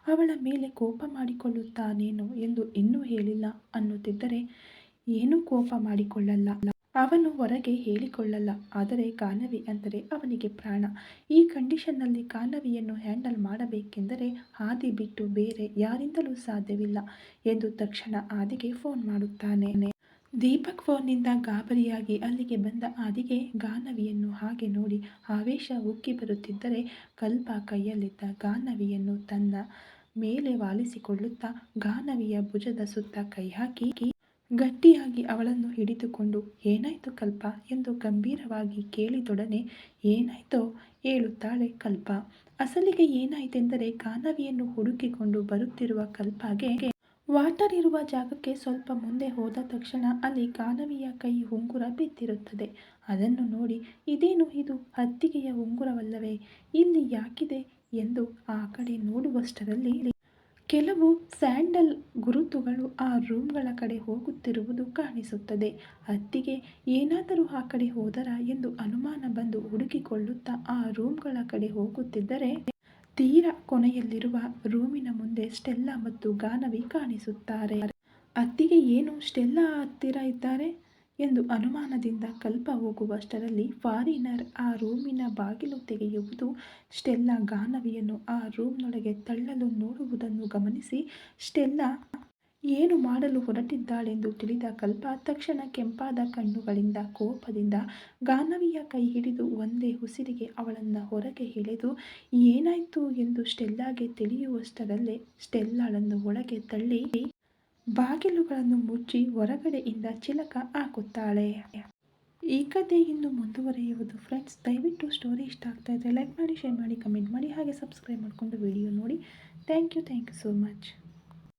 A: ಅವಳ ಮೇಲೆ ಕೋಪ ಮಾಡಿಕೊಳ್ಳುತ್ತಾನೇನೋ ಎಂದು ಇನ್ನೂ ಹೇಳಿಲ್ಲ ಅನ್ನುತ್ತಿದ್ದರೆ, ಏನೂ ಕೋಪ ಮಾಡಿಕೊಳ್ಳಲ್ಲ, ಅವನು ಹೊರಗೆ ಹೇಳಿಕೊಳ್ಳಲ್ಲ. ಆದರೆ ಗಾನವಿ ಅಂದರೆ ಅವನಿಗೆ ಪ್ರಾಣ. ಈ ಕಂಡೀಷನ್ನಲ್ಲಿ ಗಾನವಿಯನ್ನು ಹ್ಯಾಂಡಲ್ ಮಾಡಬೇಕೆಂದರೆ ಆದಿ ಬಿಟ್ಟು ಬೇರೆ ಯಾರಿಂದಲೂ ಸಾಧ್ಯವಿಲ್ಲ ಎಂದು ತಕ್ಷಣ ಆದಿಗೆ ಫೋನ್ ಮಾಡುತ್ತಾನೆ. ದೀಪಕ್ ಫೋನ್ನಿಂದ ಗಾಬರಿಯಾಗಿ ಅಲ್ಲಿಗೆ ಬಂದ ಆದಿಗೆ ಗಾನವಿಯನ್ನು ಹಾಗೆ ನೋಡಿ ಆವೇಶ ಉಕ್ಕಿ ಬರುತ್ತಿದ್ದರೆ ಕಲ್ಪ ಕೈಯಲ್ಲಿದ್ದ ಗಾನವಿಯನ್ನು ತನ್ನ ಮೇಲೆ ವಾಲಿಸಿಕೊಳ್ಳುತ್ತಾ ಗಾನವಿಯ ಭುಜದ ಸುತ್ತ ಕೈ ಹಾಕಿ ಗಟ್ಟಿಯಾಗಿ ಅವಳನ್ನು ಹಿಡಿದುಕೊಂಡು ಏನಾಯ್ತು ಕಲ್ಪ ಎಂದು ಗಂಭೀರವಾಗಿ ಕೇಳಿದೊಡನೆ ಏನಾಯ್ತೋ ಹೇಳುತ್ತಾಳೆ ಕಲ್ಪ. ಅಸಲಿಗೆ ಏನಾಯ್ತೆಂದರೆ ಗಾನವಿಯನ್ನು ಹುಡುಕಿಕೊಂಡು ಬರುತ್ತಿರುವ ಕಲ್ಪಗೆ ವಾಟರ್ ಇರುವ ಜಾಗಕ್ಕೆ ಸ್ವಲ್ಪ ಮುಂದೆ ಹೋದ ತಕ್ಷಣ ಅಲ್ಲಿ ಗಾನವಿಯ ಕೈ ಉಂಗುರ ಬಿದ್ದಿರುತ್ತದೆ. ಅದನ್ನು ನೋಡಿ ಇದೇನು, ಇದು ಅತ್ತಿಗೆಯ ಉಂಗುರವಲ್ಲವೇ, ಇಲ್ಲಿ ಯಾಕಿದೆ ಎಂದು ಆ ಕಡೆ ನೋಡುವಷ್ಟರಲ್ಲಿ ಕೆಲವು ಸ್ಯಾಂಡಲ್ ಗುರುತುಗಳು ಆ ರೂಮ್ಗಳ ಕಡೆ ಹೋಗುತ್ತಿರುವುದು ಕಾಣಿಸುತ್ತದೆ. ಅತ್ತಿಗೆ ಏನಾದರೂ ಆ ಕಡೆ ಹೋದರಾ ಎಂದು ಅನುಮಾನ ಬಂದು ಹುಡುಕಿಕೊಳ್ಳುತ್ತಾ ಆ ರೂಮ್ಗಳ ಕಡೆ ಹೋಗುತ್ತಿದ್ದರೆ ತೀರಾ ಕೊನೆಯಲ್ಲಿರುವ ರೂಮಿನ ಮುಂದೆ ಸ್ಟೆಲ್ಲಾ ಮತ್ತು ಗಾನವಿ ಕಾಣಿಸುತ್ತಾರೆ. ಅತ್ತಿಗೆ ಏನು ಸ್ಟೆಲ್ಲಾ ಹತ್ತಿರ ಇದ್ದಾರೆ ಎಂದು ಅನುಮಾನದಿಂದ ಕಲ್ಪ ಹೋಗುವಷ್ಟರಲ್ಲಿ ಫಾರಿನರ್ ಆ ರೂಮಿನ ಬಾಗಿಲು ತೆಗೆಯುವುದು, ಸ್ಟೆಲ್ಲಾ ಗಾನವಿಯನ್ನು ಆ ರೂಮ್ನೊಳಗೆ ತಳ್ಳಲು ನೋಡುವುದನ್ನು ಗಮನಿಸಿ ಸ್ಟೆಲ್ಲಾ ಏನು ಮಾಡಲು ಹೊರಟಿದ್ದಾಳೆಂದು ತಿಳಿದ ಕಲ್ಪ ತಕ್ಷಣ ಕೆಂಪಾದ ಕಣ್ಣುಗಳಿಂದ ಕೋಪದಿಂದ ಗಾನವಿಯ ಕೈ ಹಿಡಿದು ಒಂದೇ ಉಸಿರಿಗೆ ಅವಳನ್ನು ಹೊರಗೆ ಎಳೆದು ಏನಾಯ್ತು ಎಂದು ಸ್ಟೆಲ್ಲಾಗೆ ತಿಳಿಯುವಷ್ಟರಲ್ಲೇ ಸ್ಟೆಲ್ಲಾಳನ್ನು ಒಳಗೆ ತಳ್ಳಿ ಬಾಗಿಲುಗಳನ್ನು ಮುಚ್ಚಿ ಹೊರಗಡೆಯಿಂದ ಚಿಲಕ ಹಾಕುತ್ತಾಳೆ. ಈ ಕಥೆ ಇನ್ನು ಮುಂದುವರಿಯುವುದು ಫ್ರೆಂಡ್ಸ್. ದಯವಿಟ್ಟು ಸ್ಟೋರಿ ಇಷ್ಟ ಆಗ್ತಾ ಇದ್ದರೆ ಲೈಕ್ ಮಾಡಿ, ಶೇರ್ ಮಾಡಿ, ಕಮೆಂಟ್ ಮಾಡಿ, ಹಾಗೆ ಸಬ್ಸ್ಕ್ರೈಬ್ ಮಾಡಿಕೊಂಡು ವಿಡಿಯೋ ನೋಡಿ. Thank you so much.